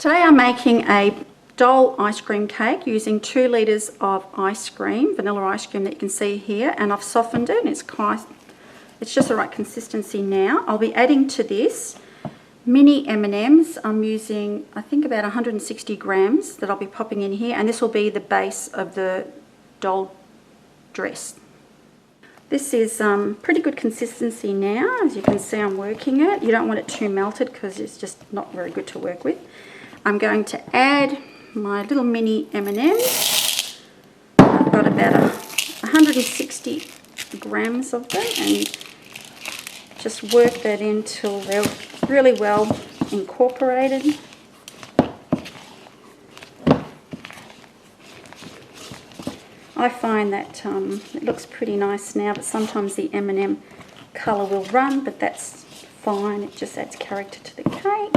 Today I'm making a doll ice cream cake using 2 litres of ice cream, vanilla ice cream that you can see here, and I've softened it. It's just the right consistency now. I'll be adding to this mini M&Ms. I'm using, I think, about 160 grams that I'll be popping in here, and this will be the base of the doll dress. This is pretty good consistency now. As you can see, I'm working it. You don't want it too melted because it's just not very good to work with. I'm going to add my little mini M&Ms. I've got about 160 grams of them, and just work that in until they're really well incorporated. I find that it looks pretty nice now, but sometimes the M&M colour will run, but that's fine. It just adds character to the cake.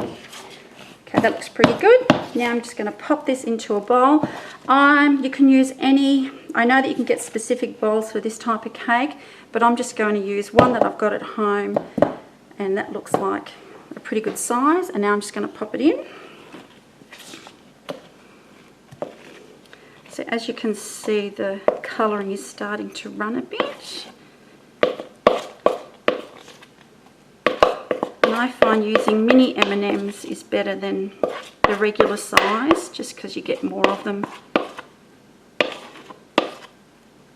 Okay, that looks pretty good. Now I'm just going to pop this into a bowl. You can use any, I know that you can get specific bowls for this type of cake, but I'm just going to use one that I've got at home, and that looks like a pretty good size. And now I'm just going to pop it in. So as you can see, the colouring is starting to run a bit. And I find using mini M&Ms is better than the regular size, just because you get more of them.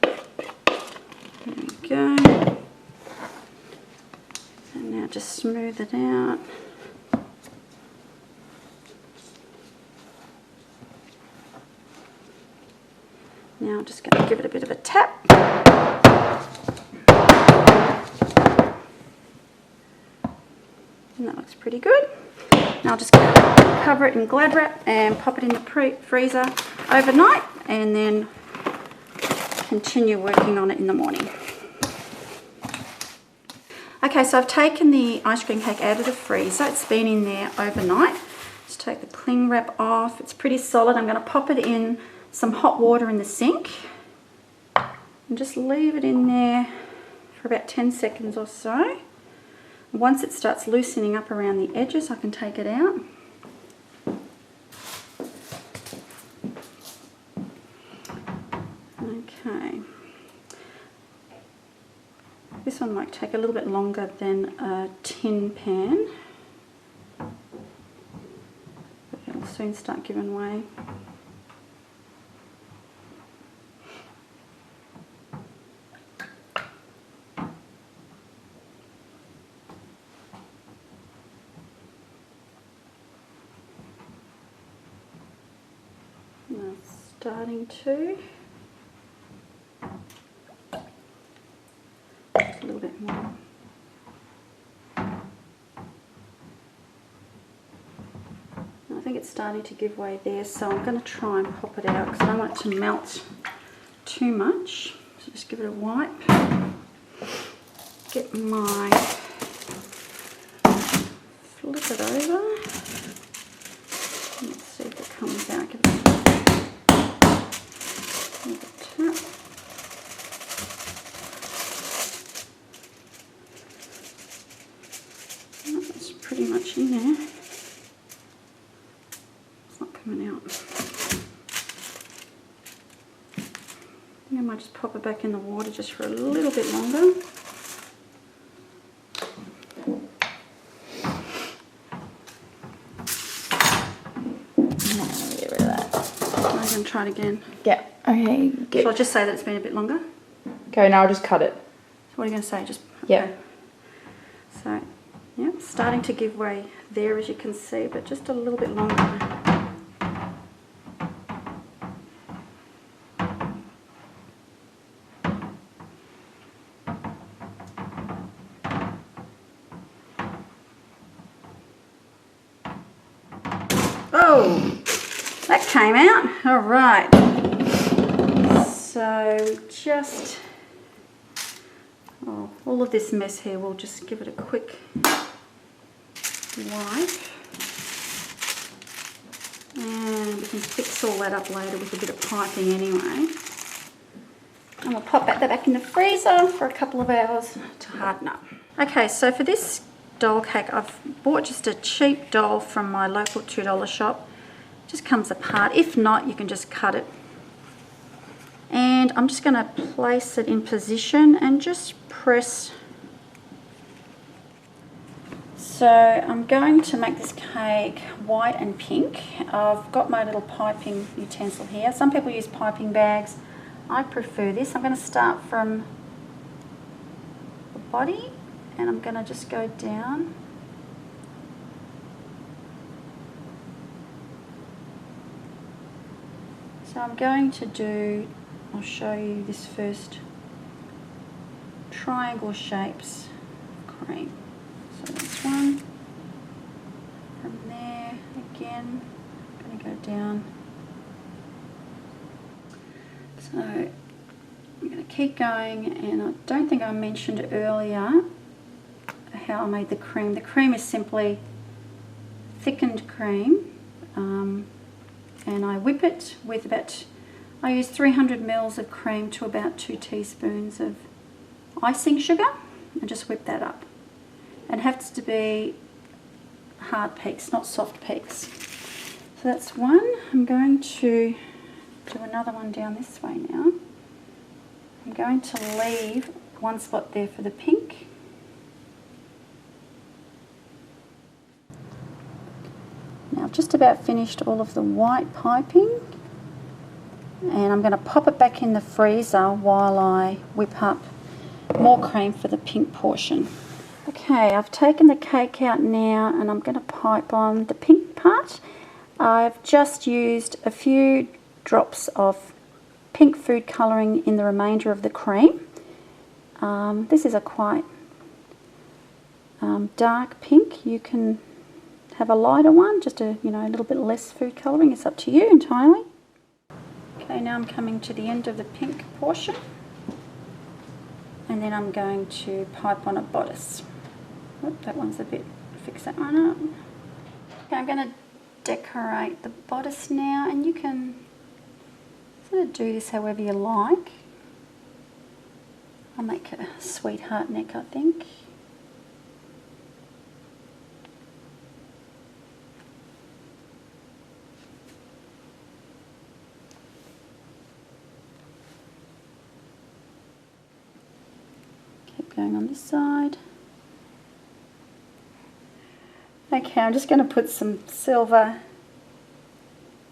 There we go. And now just smooth it out. Now I'm just going to give it a bit of a tap. And that looks pretty good. Now I'll just cover it in Glad wrap and pop it in the freezer overnight, and then continue working on it in the morning. Okay, so I've taken the ice cream cake out of the freezer. It's been in there overnight. Just take the cling wrap off. It's pretty solid. I'm going to pop it in some hot water in the sink and just leave it in there for about 10 seconds or so. Once it starts loosening up around the edges, I can take it out. Okay. This one might take a little bit longer than a tin pan. But it'll soon start giving way. Now it's starting to. Just a little bit more. I think it's starting to give way there, so I'm going to try and pop it out because I don't want it to melt too much. So just give it a wipe. Get my, flip it over. Let's see if it comes out. Give it a tap. Oh, that's pretty much in there. It's not coming out. I think I might just pop it back in the water just for a little bit longer. And try it again. Yeah. Okay. Shall I just say that it's been a bit longer? Okay, now I'll just cut it. So what are you going to say? Just okay. Yeah. So, yeah, starting to give way there, as you can see, but just a little bit longer. Oh! That came out. All right. So just all of this mess here, we'll just give it a quick wipe. And we can fix all that up later with a bit of piping anyway. And we'll pop that back in the freezer for a couple of hours to harden up. Okay, so for this doll cake, I've bought just a cheap doll from my local $2 shop. just comes apart. If not, you can just cut it. And I'm just going to place it in position and just press. So I'm going to make this cake white and pink. I've got my little piping utensil here. Some people use piping bags. I prefer this. I'm going to start from the body and I'm going to just go down. So I'm going to do, I'll show you this first, triangle shapes of cream. So that's one. From there, again, I'm going to go down. So I'm going to keep going, and I don't think I mentioned earlier how I made the cream. The cream is simply thickened cream. And I whip it with about, I use 300 mils of cream to about 2 teaspoons of icing sugar, and just whip that up. It has to be hard peaks, not soft peaks. So that's one. I'm going to do another one down this way now. I'm going to leave one spot there for the pink. Now I've just about finished all of the white piping, and I'm going to pop it back in the freezer while I whip up more cream for the pink portion. Okay, I've taken the cake out now and I'm going to pipe on the pink part. I've just used a few drops of pink food colouring in the remainder of the cream. This is a quite dark pink. You can have a lighter one, just a little bit less food colouring. It's up to you entirely. Okay, now I'm coming to the end of the pink portion, and then I'm going to pipe on a bodice. Oop, that one's a bit, fix that one up. Okay, I'm going to decorate the bodice now, and you can sort of do this however you like. I'll make a sweetheart neck, I think. Keep going on this side. Okay, I'm just going to put some silver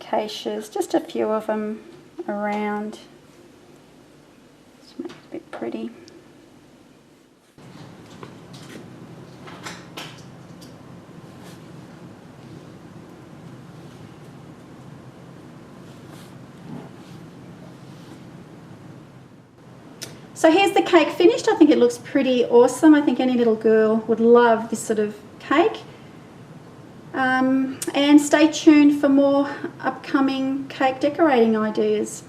acacias, just a few of them around, just make it a bit pretty. So here's the cake finished. I think it looks pretty awesome. I think any little girl would love this sort of cake. And stay tuned for more upcoming cake decorating ideas.